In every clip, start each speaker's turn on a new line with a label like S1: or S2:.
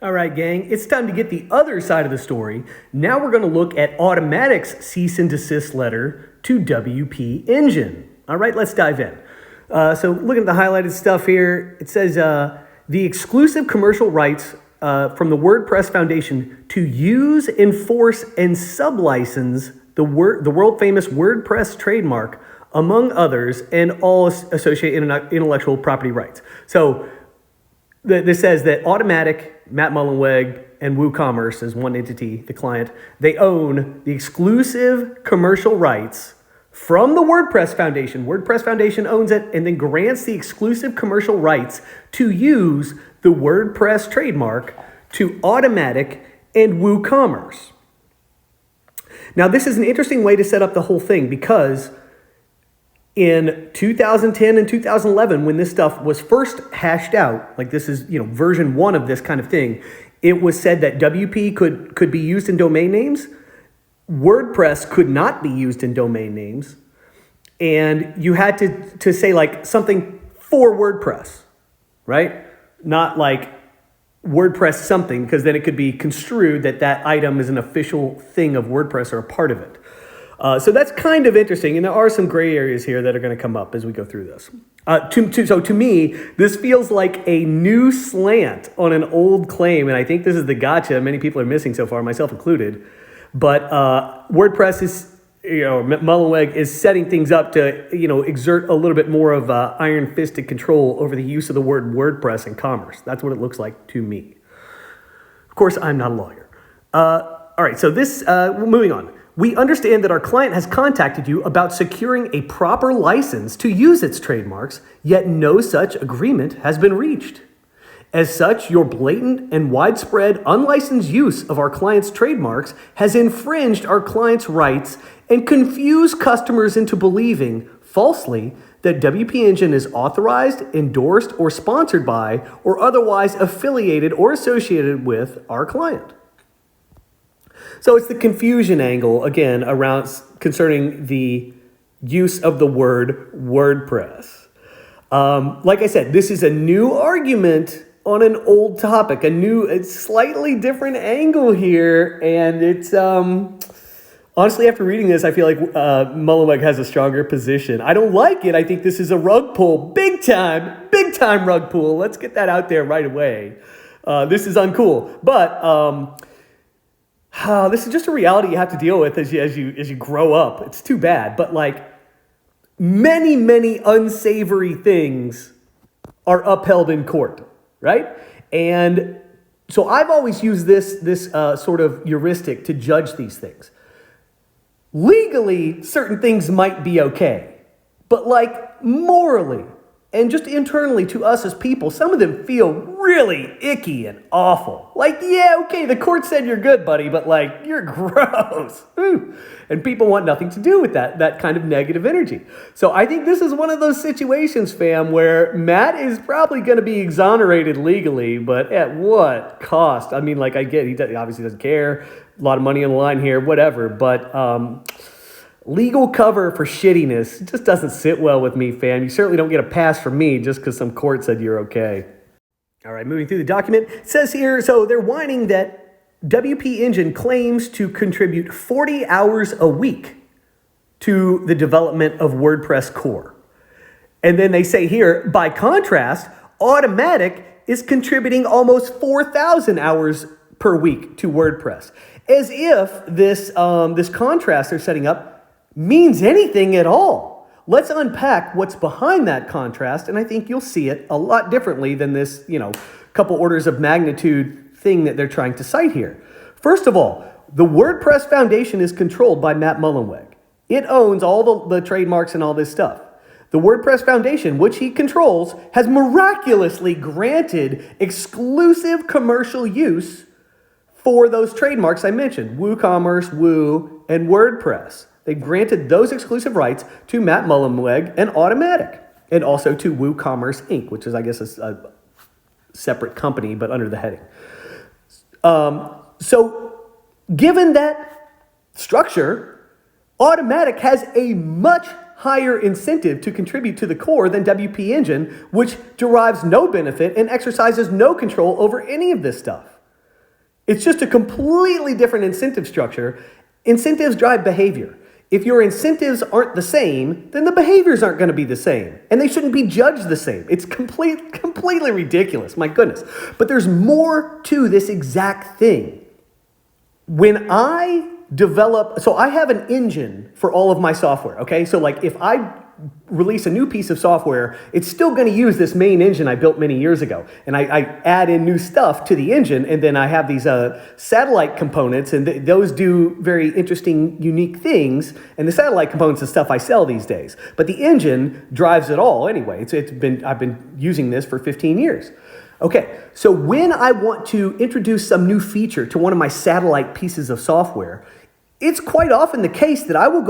S1: All right, gang, it's time to get the other side of the story. Now we're going to look at Automattic's cease and desist letter to WPEngine. All right, let's dive in. So looking at the highlighted stuff here, it says the exclusive commercial rights from the WordPress Foundation to use, enforce, and sublicense the world famous WordPress trademark, among others, and all associated intellectual property rights. So this says that Automattic, Matt Mullenweg, and WooCommerce as one entity, the client, they own the exclusive commercial rights from the WordPress Foundation. WordPress Foundation owns it and then grants the exclusive commercial rights to use the WordPress trademark to Automattic and WooCommerce. Now, this is an interesting way to set up the whole thing because in 2010 and 2011, when this stuff was first hashed out, like this is, version 1 of this kind of thing, it was said that WP could be used in domain names. WordPress could not be used in domain names. And you had to say like something for WordPress, right? Not like WordPress something, because then it could be construed that item is an official thing of WordPress or a part of it. So that's kind of interesting, and there are some gray areas here that are going to come up as we go through this. So to me, this feels like a new slant on an old claim, and I think this is the gotcha many people are missing so far, myself included. But WordPress is, Mullenweg is setting things up to, exert a little bit more of iron-fisted control over the use of the word WordPress in commerce. That's what it looks like to me. Of course, I'm not a lawyer. All right, so this, moving on. We understand that our client has contacted you about securing a proper license to use its trademarks, yet no such agreement has been reached. As such, your blatant and widespread unlicensed use of our client's trademarks has infringed our client's rights and confused customers into believing, falsely, that WPEngine is authorized, endorsed, or sponsored by, or otherwise affiliated or associated with our client. So it's the confusion angle, again, around concerning the use of the word WordPress. Like I said, this is a new argument on an old topic, it's slightly different angle here. And it's, honestly, after reading this, I feel like Mullenweg has a stronger position. I don't like it. I think this is a rug pull, big time rug pull. Let's get that out there right away. This is uncool, but this is just a reality you have to deal with as you grow up. It's too bad, but like many unsavory things are upheld in court, right? And so I've always used this sort of heuristic to judge these things. Legally, certain things might be okay, but like morally and just internally to us as people, some of them feel really icky and awful. Like, yeah, okay, the court said you're good, buddy, but like, you're gross. Ooh. And people want nothing to do with that kind of negative energy. So I think this is one of those situations, fam, where Matt is probably going to be exonerated legally, but at what cost? I mean, like, I get, he obviously doesn't care. A lot of money on the line here, whatever, but legal cover for shittiness just doesn't sit well with me, fam. You certainly don't get a pass from me just because some court said you're okay. All right, moving through the document. It says here, so they're whining that WPEngine claims to contribute 40 hours a week to the development of WordPress core. And then they say here, by contrast, Automattic is contributing almost 4,000 hours per week to WordPress. As if this contrast they're setting up means anything at all. Let's unpack what's behind that contrast, and I think you'll see it a lot differently than this, couple orders of magnitude thing that they're trying to cite here. First of all, the WordPress Foundation is controlled by Matt Mullenweg. It owns all the trademarks and all this stuff. The WordPress Foundation, which he controls, has miraculously granted exclusive commercial use for those trademarks I mentioned, WooCommerce, Woo, and WordPress. They've granted those exclusive rights to Matt Mullenweg and Automattic, and also to WooCommerce Inc., which is, I guess, a separate company, but under the heading. So given that structure, Automattic has a much higher incentive to contribute to the core than WPEngine, which derives no benefit and exercises no control over any of this stuff. It's just a completely different incentive structure. Incentives drive behavior. If your incentives aren't the same, then the behaviors aren't going to be the same. And they shouldn't be judged the same. It's completely ridiculous, my goodness. But there's more to this exact thing. When I develop, so I have an engine for all of my software, okay? So like if I release a new piece of software, it's still going to use this main engine I built many years ago. And I add in new stuff to the engine, and then I have these satellite components, and those do very interesting, unique things. And the satellite components is stuff I sell these days. But the engine drives it all anyway. I've been using this for 15 years. Okay, so when I want to introduce some new feature to one of my satellite pieces of software, it's quite often the case that I will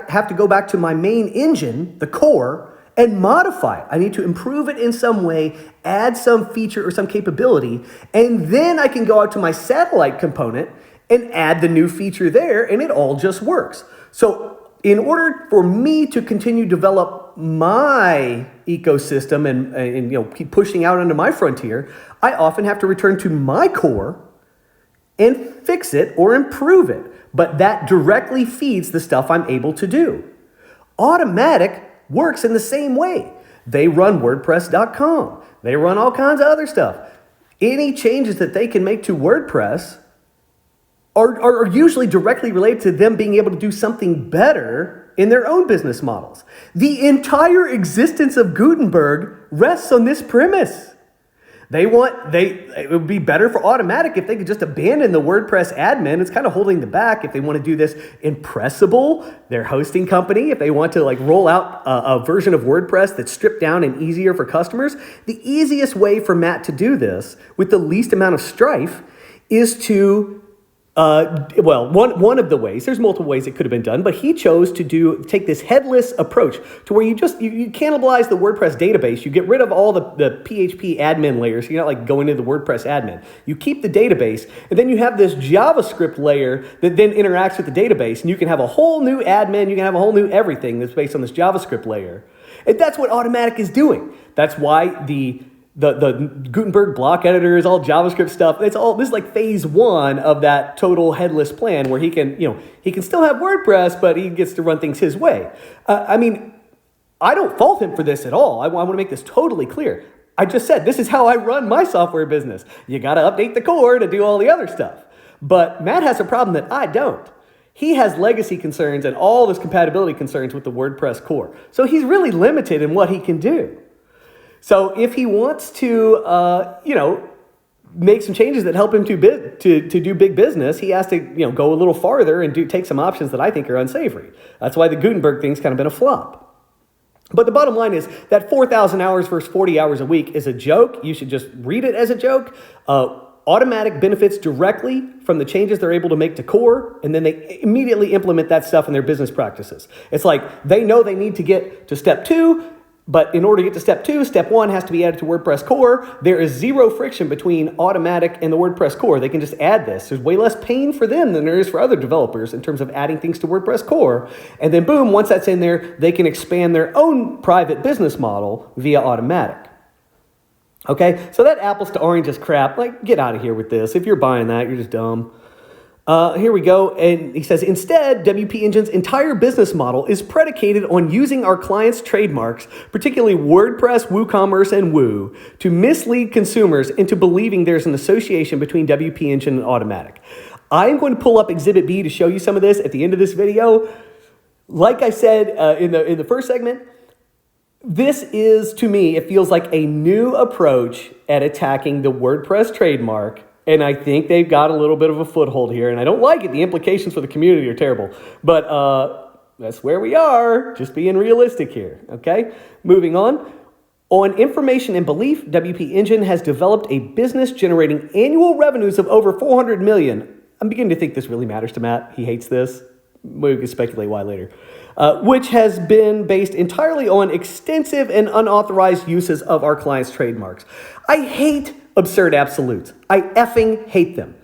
S1: have to go back to my main engine, the core, and modify it. I need to improve it in some way, add some feature or some capability, and then I can go out to my satellite component and add the new feature there, and it all just works. So in order for me to continue to develop my ecosystem and keep pushing out onto my frontier, I often have to return to my core and fix it or improve it. But that directly feeds the stuff I'm able to do. Automattic works in the same way. They run WordPress.com. They run all kinds of other stuff. Any changes that they can make to WordPress are usually directly related to them being able to do something better in their own business models. The entire existence of Gutenberg rests on this premise. It would be better for Automattic if they could just abandon the WordPress admin. It's kind of holding them back if they want to do this in Pressable, their hosting company, if they want to roll out a version of WordPress that's stripped down and easier for customers. The easiest way for Matt to do this with the least amount of strife is to one of the ways, there's multiple ways it could have been done, but he chose to take this headless approach to where you cannibalize the WordPress database. You get rid of all the PHP admin layers. So you're not going into the WordPress admin. You keep the database, and then you have this JavaScript layer that then interacts with the database, and you can have a whole new admin. You can have a whole new everything that's based on this JavaScript layer. And that's what Automattic is doing. That's why the Gutenberg block editor is all JavaScript stuff. This is like phase one of that total headless plan where he can still have WordPress, but he gets to run things his way. I don't fault him for this at all. I want to make this totally clear. I just said, this is how I run my software business. You got to update the core to do all the other stuff. But Matt has a problem that I don't. He has legacy concerns and all those compatibility concerns with the WordPress core. So he's really limited in what he can do. So if he wants to, make some changes that help him to do big business, he has to, go a little farther and take some options that I think are unsavory. That's why the Gutenberg thing's kind of been a flop. But the bottom line is that 4,000 hours versus 40 hours a week is a joke. You should just read it as a joke. Automattic benefits directly from the changes they're able to make to core, and then they immediately implement that stuff in their business practices. It's like they know they need to get to step 2, but in order to get to step 2, step 1 has to be added to WordPress core. There is zero friction between Automattic and the WordPress core. They can just add this. There's way less pain for them than there is for other developers in terms of adding things to WordPress core. And then boom, once that's in there, they can expand their own private business model via Automattic. Okay, so that apples to oranges crap, get out of here with this. If you're buying that, you're just dumb. Here we go. And he says, instead, WPEngine's entire business model is predicated on using our clients' trademarks, particularly WordPress, WooCommerce, and Woo, to mislead consumers into believing there's an association between WPEngine and Automattic. I'm going to pull up Exhibit B to show you some of this at the end of this video. Like I said in the first segment, this is, to me, it feels like a new approach at attacking the WordPress trademark. And I think they've got a little bit of a foothold here. And I don't like it. The implications for the community are terrible. But that's where we are. Just being realistic here. Okay? Moving on. On information and belief, WPEngine has developed a business generating annual revenues of over $400 million. I'm beginning to think this really matters to Matt. He hates this. We can speculate why later. Which has been based entirely on extensive and unauthorized uses of our clients' trademarks. I hate absurd absolutes. I effing hate them.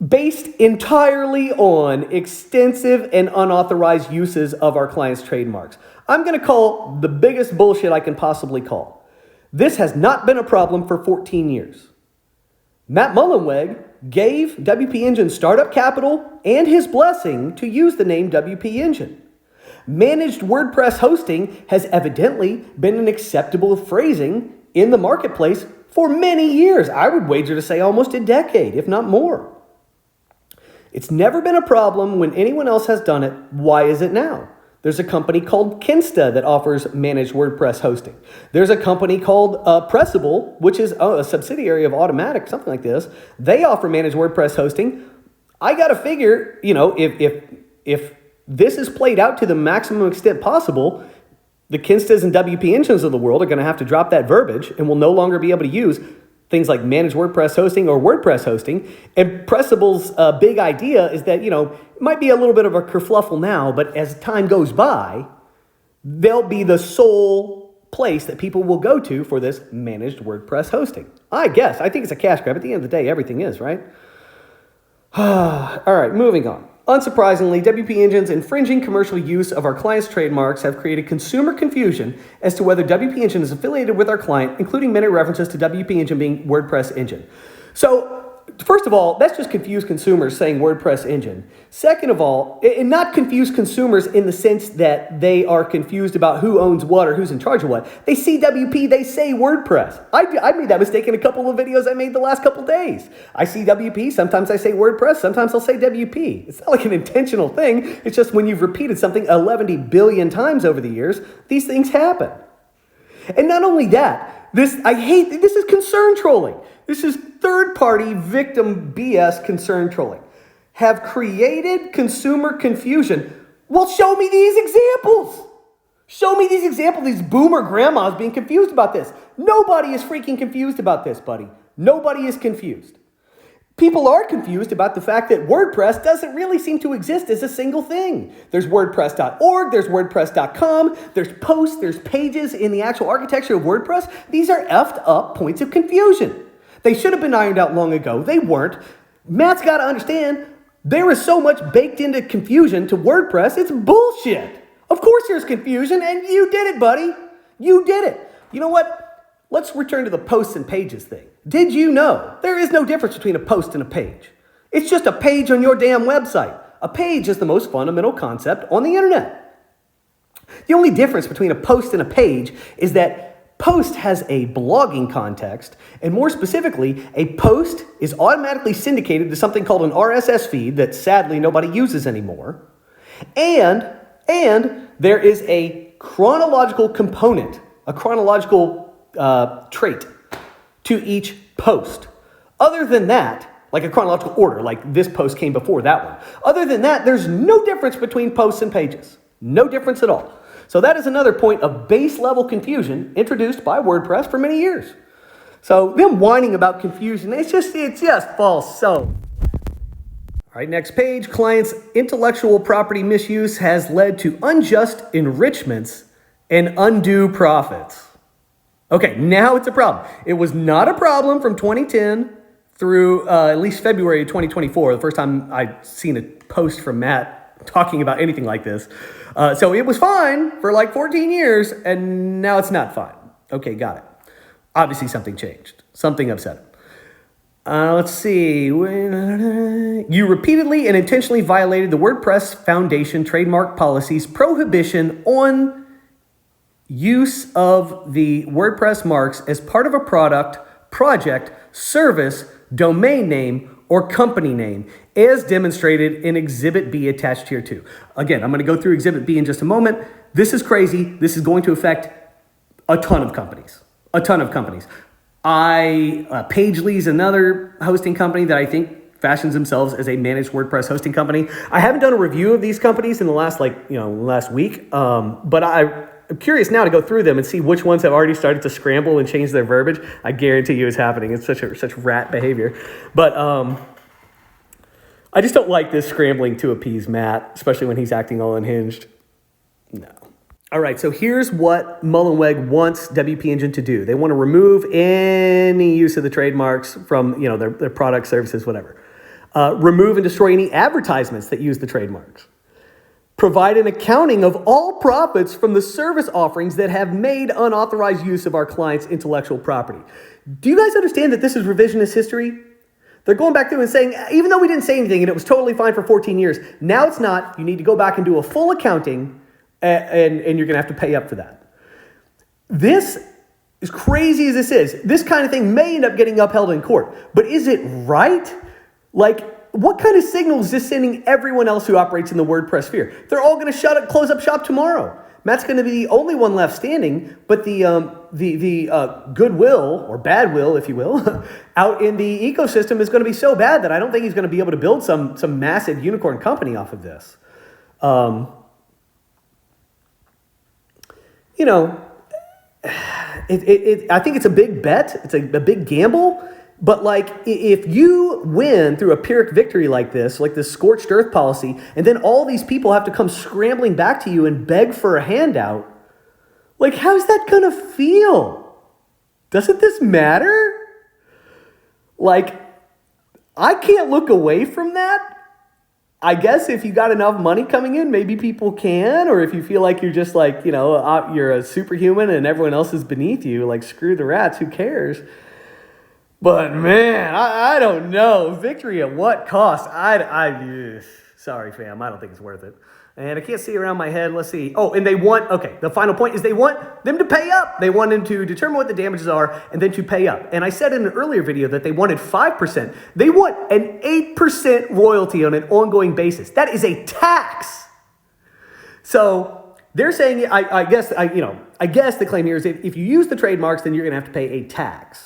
S1: Based entirely on extensive and unauthorized uses of our clients' trademarks. I'm going to call the biggest bullshit I can possibly call. This has not been a problem for 14 years. Matt Mullenweg gave WPEngine startup capital and his blessing to use the name WPEngine. Managed WordPress hosting has evidently been an acceptable phrasing in the marketplace for many years. I would wager to say almost a decade, if not more. It's never been a problem when anyone else has done it. Why is it now? There's a company called Kinsta that offers managed WordPress hosting. There's a company called Pressable, which is a subsidiary of Automattic, something like this. They offer managed WordPress hosting. I got to figure, if this is played out to the maximum extent possible, the Kinstas and WPEngines of the world are going to have to drop that verbiage and will no longer be able to use things like managed WordPress hosting or WordPress hosting. And Pressable's big idea is that, it might be a little bit of a kerfluffle now, but as time goes by, they'll be the sole place that people will go to for this managed WordPress hosting. I think it's a cash grab. At the end of the day, everything is, right? All right, moving on. Unsurprisingly, WPEngine's infringing commercial use of our client's trademarks have created consumer confusion as to whether WPEngine is affiliated with our client, including many references to WPEngine being WordPress engine. So, first of all, that's just confuse consumers saying WordPress engine. Second of all, and not confuse consumers in the sense that they are confused about who owns what or who's in charge of what. They see WP, they say WordPress. I made that mistake in a couple of videos I made the last couple of days. I see WP, sometimes I say WordPress, sometimes I'll say WP. It's not like an intentional thing. It's just when you've repeated something 11 billion times over the years, these things happen. And not only that, this is concern trolling. This is third-party victim BS concern trolling. Have created consumer confusion. Well, show me these examples. Show me these examples, these boomer grandmas being confused about this. Nobody is freaking confused about this, buddy. Nobody is confused. People are confused about the fact that WordPress doesn't really seem to exist as a single thing. There's WordPress.org, there's WordPress.com, there's posts, there's pages in the actual architecture of WordPress. These are effed up points of confusion. They should have been ironed out long ago. They weren't. Matt's got to understand, there is so much baked into confusion to WordPress, it's bullshit. Of course there's confusion, and you did it, buddy. You did it. You know what? Let's return to the posts and pages thing. Did you know there is no difference between a post and a page? It's just a page on your damn website. A page is the most fundamental concept on the internet. The only difference between a post and a page is that post has a blogging context, and more specifically, a post is automatically syndicated to something called an RSS feed that sadly nobody uses anymore. And there is a chronological component, a chronological trait to each post. Other than that, like a chronological order, like this post came before that one. Other than that, there's no difference between posts and pages. No difference at all. So that is another point of base level confusion introduced by WordPress for many years. So them whining about confusion, it's just false. So, all right, next page. Clients' intellectual property misuse has led to unjust enrichments and undue profits. Okay, now it's a problem. It was not a problem from 2010 through at least February of 2024, the first time I'd seen a post from Matt talking about anything like this. So it was fine for like 14 years, and now it's not fine. Okay, got it. Obviously something changed. Something upset him. Let's see. You repeatedly and intentionally violated the WordPress Foundation trademark policy's prohibition on use of the WordPress marks as part of a product, project, service, domain name, or company name, as demonstrated in Exhibit B attached here too. Again, I'm going to go through Exhibit B in just a moment. This is crazy. This is going to affect a ton of companies. A ton of companies. Pagely's another hosting company that I think fashions themselves as a managed WordPress hosting company. I haven't done a review of these companies in the last week, but I'm curious now to go through them and see which ones have already started to scramble and change their verbiage. I guarantee you it's happening. It's such rat behavior. But I just don't like this scrambling to appease Matt, especially when he's acting all unhinged. No. All right, so here's what Mullenweg wants WPEngine to do. They want to remove any use of the trademarks from their products, services, whatever. Remove and destroy any advertisements that use the trademarks. Provide an accounting of all profits from the service offerings that have made unauthorized use of our client's intellectual property. Do you guys understand that this is revisionist history? They're going back through and saying, even though we didn't say anything and it was totally fine for 14 years, now it's not. You need to go back and do a full accounting, and you're going to have to pay up for that. This, as crazy as this is, this kind of thing may end up getting upheld in court. But is it right? Like, what kind of signal is this sending everyone else who operates in the WordPress sphere? They're all going to close up shop tomorrow. Matt's going to be the only one left standing, but the goodwill, or bad will, if you will, out in the ecosystem is going to be so bad that I don't think he's going to be able to build some massive unicorn company off of this. I think it's a big bet. It's a big gamble. But like, if you win through a Pyrrhic victory like this scorched earth policy, and then all these people have to come scrambling back to you and beg for a handout, like, how's that gonna feel? Doesn't this matter? Like, I can't look away from that. I guess if you got enough money coming in, maybe people can, or if you feel like you're just like, you're a superhuman and everyone else is beneath you, like, screw the rats, who cares? But man, I don't know. Victory at what cost? Sorry, fam. I don't think it's worth it. And I can't see around my head. Let's see. Oh, and the final point is they want them to pay up. They want them to determine what the damages are and then to pay up. And I said in an earlier video that they wanted 5%. They want an 8% royalty on an ongoing basis. That is a tax. So they're saying, I guess the claim here is if you use the trademarks, then you're going to have to pay a tax.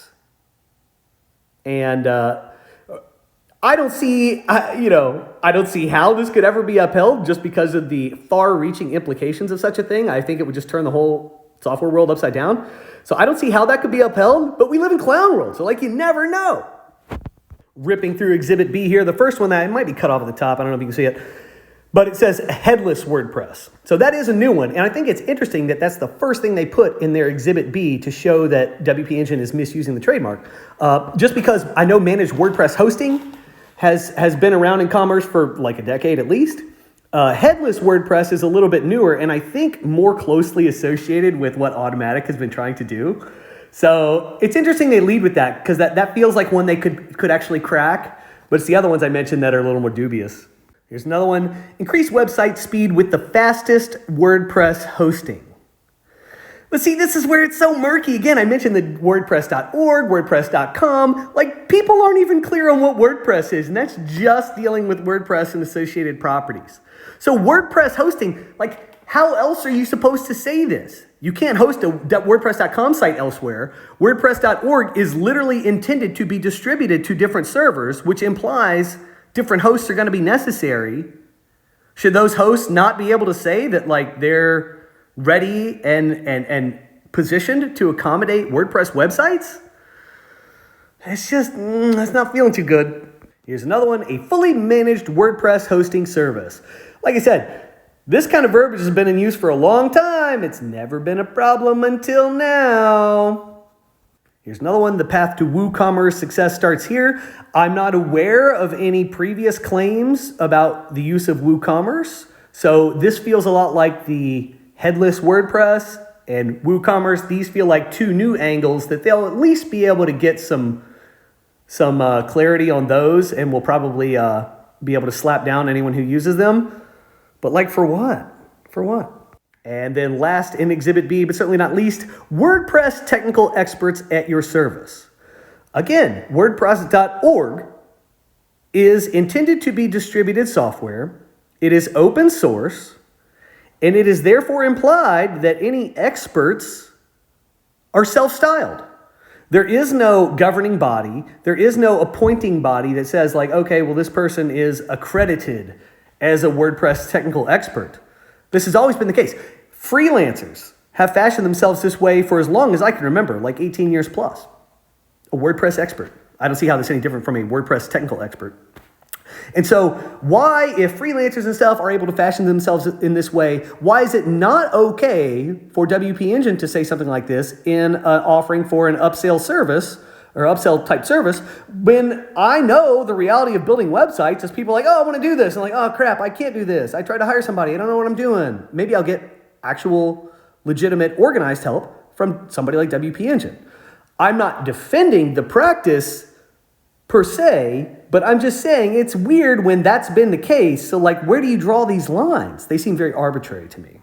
S1: And I don't see how this could ever be upheld just because of the far-reaching implications of such a thing. I think it would just turn the whole software world upside down. So I don't see how that could be upheld, but we live in clown world, so like you never know. Ripping through Exhibit B here, the first one that it might be cut off at the top. I don't know if you can see it. But it says headless WordPress. So that is a new one. And I think it's interesting that that's the first thing they put in their Exhibit B to show that WPEngine is misusing the trademark. Just because I know managed WordPress hosting has been around in commerce for like a decade at least. Headless WordPress is a little bit newer and I think more closely associated with what Automattic has been trying to do. So it's interesting they lead with that because that feels like one they could actually crack. But it's the other ones I mentioned that are a little more dubious. Here's another one. Increase website speed with the fastest WordPress hosting. But see, this is where it's so murky. Again, I mentioned the WordPress.org, WordPress.com. Like, people aren't even clear on what WordPress is, and that's just dealing with WordPress and associated properties. So WordPress hosting, like, how else are you supposed to say this? You can't host a WordPress.com site elsewhere. WordPress.org is literally intended to be distributed to different servers, which implies different hosts are going to be necessary. Should those hosts not be able to say that like they're ready and positioned to accommodate WordPress websites? It's just, that's not feeling too good. Here's another one, a fully managed WordPress hosting service. Like I said, this kind of verbiage has been in use for a long time. It's never been a problem until now. Here's another one. The path to WooCommerce success starts here. I'm not aware of any previous claims about the use of WooCommerce. So this feels a lot like the headless WordPress and WooCommerce. These feel like two new angles that they'll at least be able to get some clarity on those, and will probably be able to slap down anyone who uses them. But like, for what? For what? And then last in Exhibit B, but certainly not least, WordPress technical experts at your service. Again, WordPress.org is intended to be distributed software. It is open source, and it is therefore implied that any experts are self-styled. There is no governing body. There is no appointing body that says like, okay, well, this person is accredited as a WordPress technical expert. This has always been the case. Freelancers have fashioned themselves this way for as long as I can remember, like 18 years plus. A WordPress expert. I don't see how this is any different from a WordPress technical expert. And so why, if freelancers and stuff are able to fashion themselves in this way, why is it not okay for WPEngine to say something like this in an offering for an upsell service or upsell type service, when I know the reality of building websites is people are like, oh, I want to do this. And like, oh crap, I can't do this. I tried to hire somebody. I don't know what I'm doing. Maybe I'll get actual legitimate organized help from somebody like WPEngine. I'm not defending the practice per se, but I'm just saying it's weird when that's been the case. So like, where do you draw these lines? They seem very arbitrary to me.